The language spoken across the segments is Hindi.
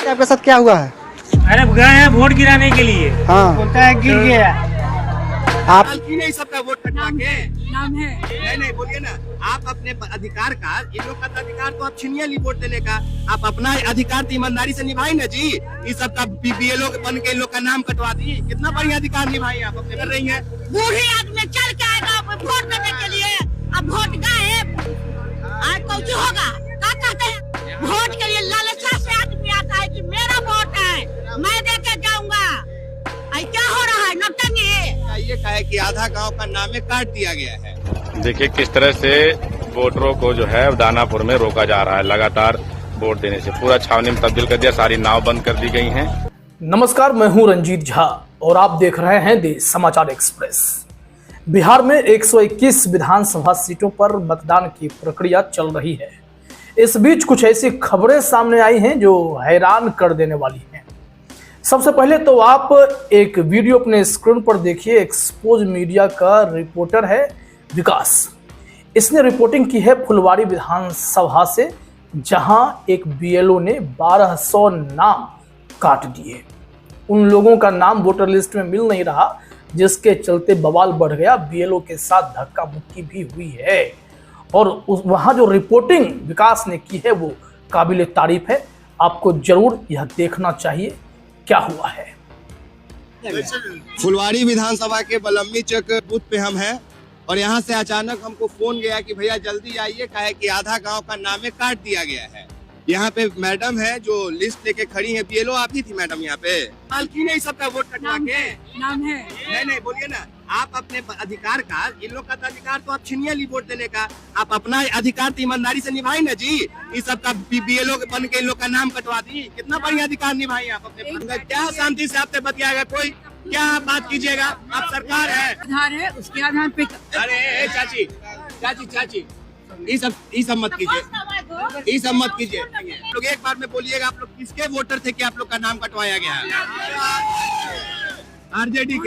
आपके साथ क्या हुआ है? अरे गए हैं वोट गिराने के लिए। हाँ, बोलता है गिर गया। आप की नहीं सबका वोट कटवा के नाम है नहीं बोलिए ना। आप अपने अधिकार का, इन लोग का तो अधिकार तो आप छीनिए नहीं वोट देने का। आप अपना अधिकार तो ईमानदारी से निभाई ना जी। इस सब का बीएलओ बन के इन लोग का नाम कटवा दी। कितना बढ़िया अधिकार निभाई आप अपने कर रही हैं। बूढ़े आदमी चल के आएगा वोट देने के लिए। अब वोट गए आज कुछ होगा क्या कहते हैं? वोट के लिए लालसा से आदमी आता है कि मेरा वोट है मैं दे के जाऊंगा। क्या हो रहा है नौटंकी? ये कहे कि आधा गांव का नामे काट दिया गया है। देखिए किस तरह से वोटरों को जो है दानापुर में रोका जा रहा है। लगातार वोट देने से पूरा छावनी में तब्दील कर दिया, सारी नाव बंद कर दी गई हैं। नमस्कार, मैं हूं रंजीत झा और आप देख रहे हैं देश समाचार एक्सप्रेस। बिहार में 121 विधानसभा सीटों पर मतदान की प्रक्रिया चल रही है। इस बीच कुछ ऐसी खबरें सामने आई हैं जो हैरान कर देने वाली हैं। सबसे पहले तो आप एक वीडियो अपने स्क्रीन पर देखिए। एक्सपोज मीडिया का रिपोर्टर है विकास। इसने रिपोर्टिंग की है फुलवारी विधानसभा से, जहां एक बीएलओ ने 1200 नाम काट दिए। उन लोगों का नाम वोटर लिस्ट में मिल नहीं रहा, जिसके चलते बवाल बढ़ गया। बीएलओ के साथ धक्का मुक्की भी हुई है और वहां जो रिपोर्टिंग विकास ने की है वो काबिले तारीफ है। आपको जरूर यह देखना चाहिए क्या हुआ है। फुलवारी विधानसभा के बलम्मी चक बूथ पे हम हैं और यहाँ से अचानक हमको फोन गया कि भैया जल्दी आइए, कहे कि आधा गांव का नामे काट दिया गया है। यहाँ पे मैडम है जो लिस्ट लेके खड़ी है। बीएलओ आप ही थी मैडम यहाँ पे? की नहीं सबका वोट कटवा के नाम है नहीं बोलिए ना। आप अपने अधिकार का, इन लोग का तो अधिकार तो आप छीनिए नहीं वोट देने का। आप अपना अधिकार तो ईमानदारी से निभाई ना जी। इस सब का बीएलओ बन के इन लोग का नाम कटवा दी। कितना बढ़िया अधिकार निभाई आप अपने। क्या शांति से आपसे बतियाएगा कोई? क्या बात कीजिएगा? आप सरकार है, आधार है, उसके आधार पे। अरे चाची चाची चाची ये सब मत कीजिए, ये सब मत कीजिए। लोग एक बार में बोलिएगा, आप लोग किसके वोटर थे कि आप लोग का नाम कटवाया गया है? आरजेडी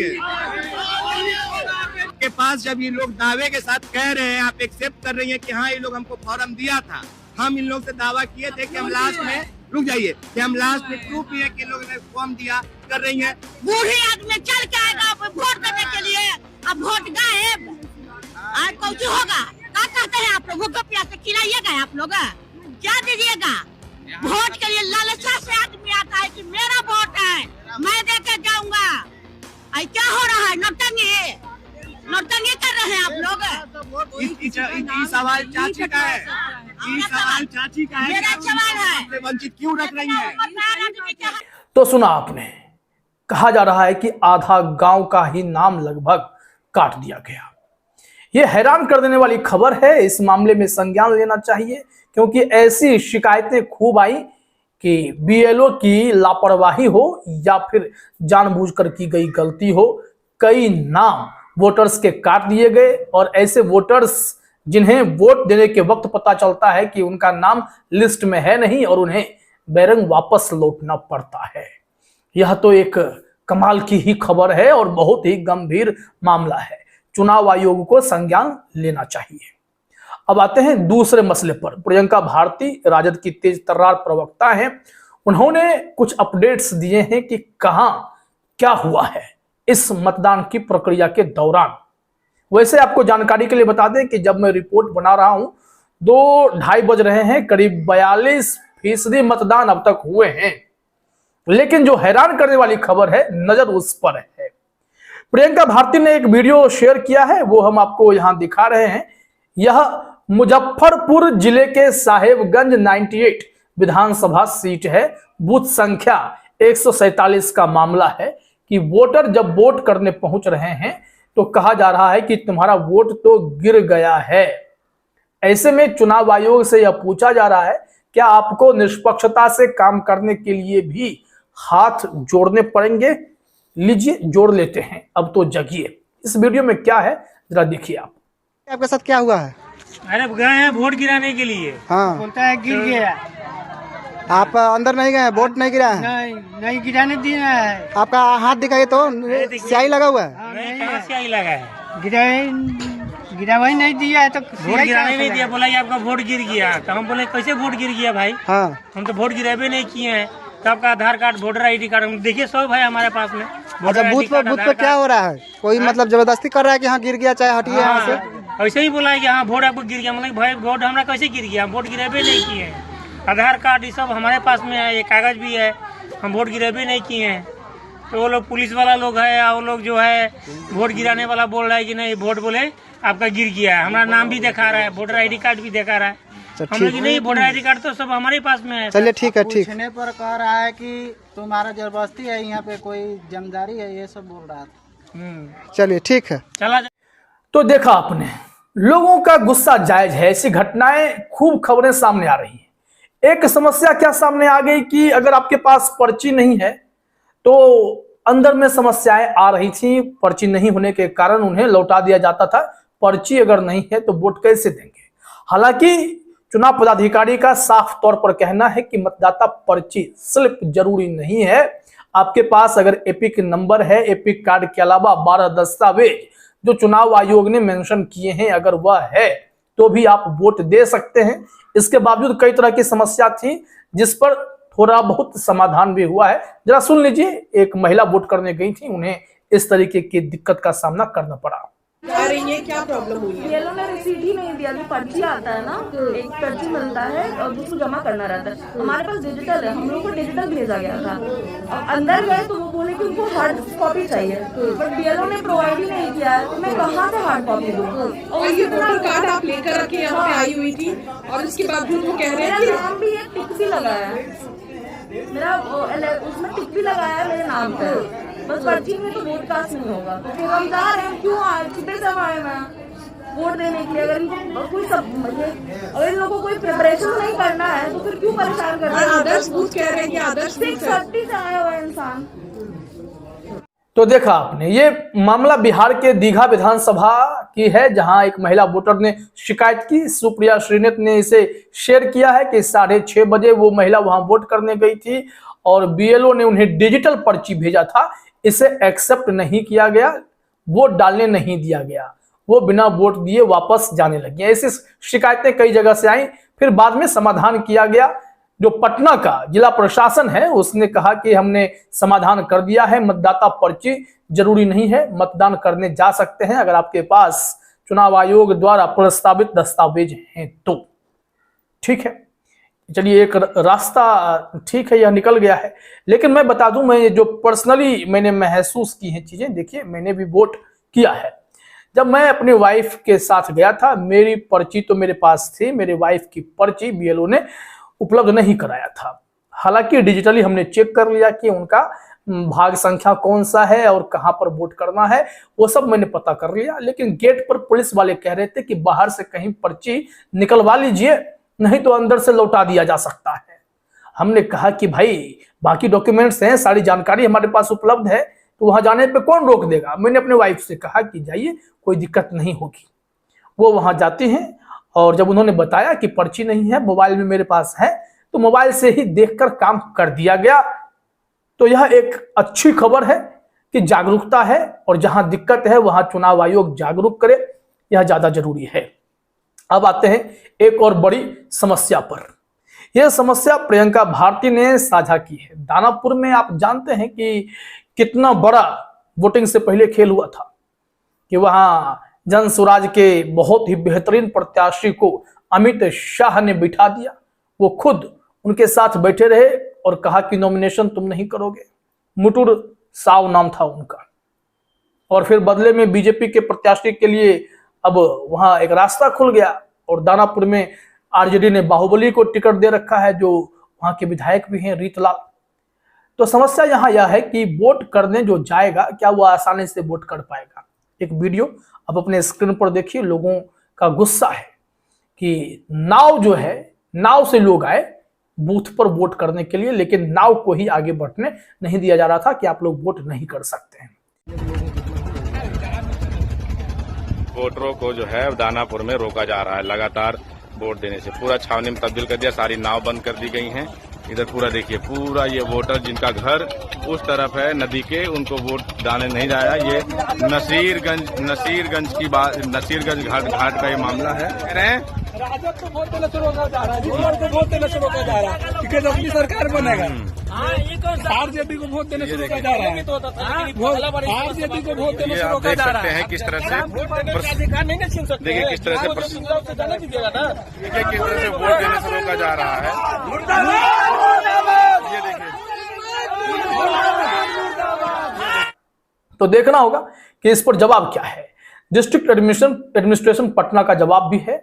के पास जब ये लोग दावे के साथ कह रहे हैं, आप एक्सेप्ट कर रही हैं कि हाँ ये लोग हमको फॉर्म दिया था। हम इन लोग से दावा किए थे कि हम लास्ट में, रुक जाइए, कि हम लास्ट में प्रूफ भी है कि लोगों ने फॉर्म दिया। कर रही हैं बूढ़े आदमी चल के आएगा वोट देने के लिए। अब वोट गए आज कुछ होगा क्या कहते हैं? आप लोगों को प्यार से खिलाइएगा आप लोग, क्या दीजिएगा? वोट के लिए लालसा से आदमी आता है कि मेरा वोट है मैं दे के जाऊंगा। क्या हो रहा है नौटंकी कर रहे हैं आप लोग। ये सवाल चाची का है, ये सवाल चाची का है। मेरा सवाल है, वंचित क्यों रख रही है? तो सुना आपने, कहा जा रहा है कि आधा गांव का ही नाम लगभग काट दिया गया। यह हैरान कर देने वाली खबर है। इस मामले में संज्ञान लेना चाहिए, क्योंकि ऐसी शिकायतें खूब आई कि बीएलओ की लापरवाही हो या फिर जानबूझकर की गई गलती हो। कई नाम वोटर्स के काट दिए गए और ऐसे वोटर्स जिन्हें वोट देने के वक्त पता चलता है कि उनका नाम लिस्ट में है नहीं और उन्हें बैरंग वापस लौटना पड़ता है। यह तो एक कमाल की ही खबर है और बहुत ही गंभीर मामला है। चुनाव आयोग को संज्ञान लेना चाहिए। अब आते हैं दूसरे मसले पर। प्रियंका भारती राजद की तेज तर्रार प्रवक्ता हैं। उन्होंने कुछ अपडेट्स दिए हैं कि कहां क्या हुआ है इस मतदान की प्रक्रिया के दौरान। वैसे आपको जानकारी के लिए बता दें कि जब मैं रिपोर्ट बना रहा हूं 2-2:30 बज रहे हैं। करीब 42% मतदान अब तक हुए हैं। लेकिन जो हैरान करने वाली खबर है, नजर उस पर है। प्रियंका भारती ने एक वीडियो शेयर किया है, वो हम आपको यहां दिखा रहे हैं। यह मुजफ्फरपुर जिले के साहेबगंज 98 विधानसभा सीट है। बूथ संख्या 147 का मामला है कि वोटर जब वोट करने पहुंच रहे हैं तो कहा जा रहा है कि तुम्हारा वोट तो गिर गया है। ऐसे में चुनाव आयोग से यह पूछा जा रहा है, क्या आपको निष्पक्षता से काम करने के लिए भी हाथ जोड़ने पड़ेंगे? लीजिए जोड़ लेते हैं। अब तो जगिए। इस वीडियो में क्या है जरा देखिए आप। आपके साथ क्या हुआ है? अरे गए हैं वोट गिराने के लिए। हाँ, बोलता है गिर गया। आप अंदर नहीं गए, वोट नहीं गिरा है? नहीं गिराने दिया है। आपका हाथ दिखाइए तो, स्याही लगा हुआ है। नहीं, कहाँ से आई लगा है? गिरा वही नहीं दिया है तो वोट गिराने नहीं दिया। बोला ये आपका वोट गिर गया। तो हम बोले कैसे वोट गिर गया भाई? हाँ, हम तो वोट गिराबे नहीं किए हैं। सबका आधार कार्ड, वोटर ID कार्ड देखिए सब है हमारे पास में। अच्छा, बूथ पे क्या हो रहा है? कोई मतलब जबरदस्ती कर रहा है कि हाँ गिर गया, चाहे हटिए यहाँ से? ऐसे ही बोला है कि हाँ वोट आपको गिर गया। मतलब भाई वोट हमारा कैसे गिर गया? हम वोट गिरेबे नहीं किए हैं। आधार कार्ड ये सब हमारे पास में है, ये कागज भी है, हम वोट गिरेबे नहीं किए हैं। तो वो लोग पुलिस वाला लोग है, वो लोग जो है वोट गिराने वाला बोल रहा है कि नहीं वोट बोले आपका गिर गया है। हमारा नाम भी दिखा रहा है, वोटर ID कार्ड भी दिखा रहा है। हम लोग नहीं, वोटर ID कार्ड तो सब हमारे पास में है। चलिए ठीक है, ठीक। पूछने पर कह रहा है कि तुम्हारा जबरदस्ती है, यहाँ पे कोई जमदारी है, ये सब बोल रहा था। चलिए ठीक है, चला। तो देखा आपने, लोगों का गुस्सा जायज है। ऐसी घटनाएं खूब खबरें सामने आ रही हैं। एक समस्या क्या सामने आ गई कि अगर आपके पास पर्ची नहीं है तो अंदर में समस्याएं आ रही थी। पर्ची नहीं होने के कारण उन्हें लौटा दिया जाता था। पर्ची अगर नहीं है तो वोट कैसे देंगे? हालांकि चुनाव पदाधिकारी का साफ तौर पर कहना है कि मतदाता पर्ची स्लिप जरूरी नहीं है। आपके पास अगर एपिक नंबर है, एपिक कार्ड के अलावा 12 दस्तावेज जो चुनाव आयोग ने मेंशन किए हैं अगर वह है तो भी आप वोट दे सकते हैं। इसके बावजूद कई तरह की समस्या थी जिस पर थोड़ा बहुत समाधान भी हुआ है। जरा सुन लीजिए, एक महिला वोट करने गई थी, उन्हें इस तरीके की दिक्कत का सामना करना पड़ा। आ रही है, क्या प्रॉब्लम हुई है? ये लोग ने रिसीट ही नहीं दिया। जो पर्ची आता है ना, एक पर्ची मिलता है और दूसरी जमा करना रहता है। हमारे पास डिजिटल है, हम लोग को डिजिटल भेजा गया था। और अंदर गए तो वो बोले कि उनको हार्ड कॉपी चाहिए, बट BLO ने प्रोवाइड ही नहीं किया है। तो मैं कहाँ से हार्ड कॉपी दूँ? और ये वोटर कार्ड आप लेकर रखे यहाँ पे आई हुई थी और उसके बावजूद वो कह रहे हैं मेरा नाम भी एक टिक भी लगाया है, मेरा उसमें टिक भी लगाया है मेरे नाम पे। बस पर्ची में तो वोट कास्ट नहीं होगा। तो फिर हम जा रहे हैं, क्यों आए, कितने सब आए मैं वोट देने के लिए? अगर इनको कोई अगर इन लोगों को कोई प्रिपरेशन नहीं करना है तो फिर क्यों परेशान करना है? आदर्श बूथ कह रहे हैं कि आदर्श 630 से आया हुआ इंसान। तो देखा आपने, ये मामला बिहार के दीघा विधानसभा की है जहां एक महिला वोटर ने शिकायत की। सुप्रिया श्रीनेत ने इसे शेयर किया है कि 6:30 बजे वो महिला वहां वोट करने गई थी और BLO ने उन्हें डिजिटल पर्ची भेजा था, इसे एक्सेप्ट नहीं किया गया, वोट डालने नहीं दिया गया, वो बिना वोट दिए वापस जाने लगी। ऐसी शिकायतें कई जगह से आई, फिर बाद में समाधान किया गया। जो पटना का जिला प्रशासन है उसने कहा कि हमने समाधान कर दिया है, मतदाता पर्ची जरूरी नहीं है, मतदान करने जा सकते हैं अगर आपके पास चुनाव आयोग द्वारा प्रस्तावित दस्तावेज हैं तो। ठीक है, चलिए एक रास्ता ठीक है, यह निकल गया है। लेकिन मैं बता दूं, मैं जो पर्सनली मैंने महसूस की हैं चीजें, देखिए मैंने भी वोट किया है। जब मैं अपनी वाइफ के साथ गया था, मेरी पर्ची तो मेरे पास थी, मेरी वाइफ की पर्ची BLO ने उपलब्ध नहीं कराया था। हालांकि डिजिटली हमने चेक कर लिया कि उनका भाग संख्या कौन सा है और कहां पर वोट करना है, वो सब मैंने पता कर लिया। लेकिन गेट पर पुलिस वाले कह रहे थे कि बाहर से कहीं पर्ची निकलवा लीजिए, नहीं तो अंदर से लौटा दिया जा सकता है। हमने कहा कि भाई बाकी डॉक्यूमेंट्स हैं, सारी जानकारी हमारे पास उपलब्ध है, तो वहां जाने पे कौन रोक देगा। मैंने अपने वाइफ से कहा कि जाइए, कोई दिक्कत नहीं होगी। वो वहां जाती हैं और जब उन्होंने बताया कि पर्ची नहीं है, मोबाइल में मेरे पास है, तो मोबाइल से ही देखकर काम कर दिया गया। तो यह एक अच्छी खबर है कि जागरूकता है और जहां दिक्कत है वहां चुनाव आयोग जागरूक करे, यह ज्यादा जरूरी है। अब आते हैं एक और बड़ी समस्या पर। यह समस्या प्रियंका भारती ने साझा की है। दानापुर में आप जानते हैं कि कितना बड़ा वोटिंग से पहले खेल हुआ था कि वहां जन स्वराज के बहुत ही बेहतरीन प्रत्याशी को अमित शाह ने बिठा दिया। वो खुद उनके साथ बैठे रहे और कहा कि नॉमिनेशन तुम नहीं करोगे। मुटुर साव नाम था उनका। और फिर बदले में बीजेपी के प्रत्याशी के लिए अब वहां एक रास्ता खुल गया और दानापुर में RJD ने बाहुबली को टिकट दे रखा है, जो वहां के विधायक भी हैं, रीतलाल। तो समस्या यहाँ यह है कि वोट करने जो जाएगा, क्या वो आसानी से वोट कर पाएगा? एक वीडियो अब अपने स्क्रीन पर देखिए। लोगों का गुस्सा है कि नाव जो है, नाव से लोग आए बूथ पर वोट करने के लिए, लेकिन नाव को ही आगे बढ़ने नहीं दिया जा रहा था कि आप लोग वोट नहीं कर सकते हैं। वोटरों को जो है दानापुर में रोका जा रहा है लगातार वोट देने से। पूरा छावनी में तब्दील कर दिया, सारी नाव बंद कर दी गई हैं। इधर पूरा देखिए, पूरा ये वोटर जिनका घर उस तरफ है नदी के, उनको वोट डालने नहीं जाया। ये नसीरगंज की बात, नसीरगंज घाट का ये मामला है। राजद को वोट देना शुरू होगा जा रहा है, वोट देना शुरू होगा जा रहा है, क्योंकि अपनी सरकार बनेगा। आरजेडी को वोट देने से रोका जा रहा है। आरजेडी को वोट देने से रोका जा रहा है। हैं किस तरह से अधिकार नहीं छीन सकते। देखिए किस तरह से जाने दीजिएगा ना। देखिए किस तरह से वोट देने से रोका जा रहा है। ये देखिए तो देखना होगा कि इस पर जवाब क्या है। डिस्ट्रिक्ट एडमिनिस्ट्रेशन पटना का जवाब भी है।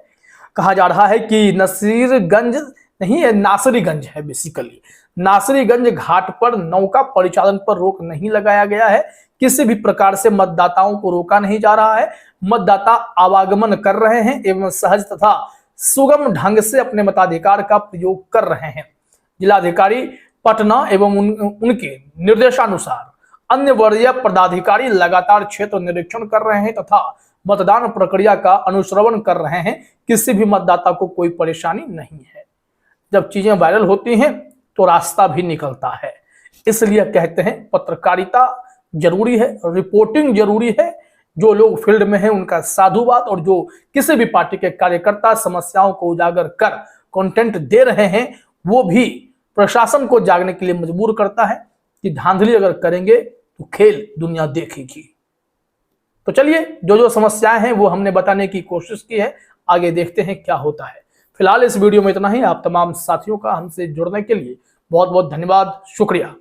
कहा जा रहा है कि नसीरगंज नहीं है, नासरीगंज है बेसिकली। नासरीगंज घाट पर नौका परिचालन पर रोक नहीं लगाया गया है। किसी भी प्रकार से मतदाताओं को रोका नहीं जा रहा है। मतदाता आवागमन कर रहे हैं एवं सहज तथा सुगम ढंग से अपने मताधिकार का प्रयोग कर रहे हैं। जिलाधिकारी पटना एवं उनके निर्देशानुसार अन्य वरीय पदाधिकारी लगातार क्षेत्र निरीक्षण कर रहे हैं तथा मतदान प्रक्रिया का अनुश्रवण कर रहे हैं। किसी भी मतदाता को कोई परेशानी नहीं है। जब चीजें वायरल होती हैं तो रास्ता भी निकलता है। इसलिए कहते हैं पत्रकारिता जरूरी है, रिपोर्टिंग जरूरी है। जो लोग फील्ड में हैं उनका साधुवाद, और जो किसी भी पार्टी के कार्यकर्ता समस्याओं को उजागर कर कंटेंट दे रहे हैं वो भी प्रशासन को जागने के लिए मजबूर करता है कि धांधली अगर करेंगे तो खेल दुनिया देखेगी। तो चलिए जो समस्याएं हैं वो हमने बताने की कोशिश की है। आगे देखते हैं क्या होता है। फिलहाल इस वीडियो में इतना ही। आप तमाम साथियों का हमसे जुड़ने के लिए बहुत बहुत धन्यवाद, शुक्रिया।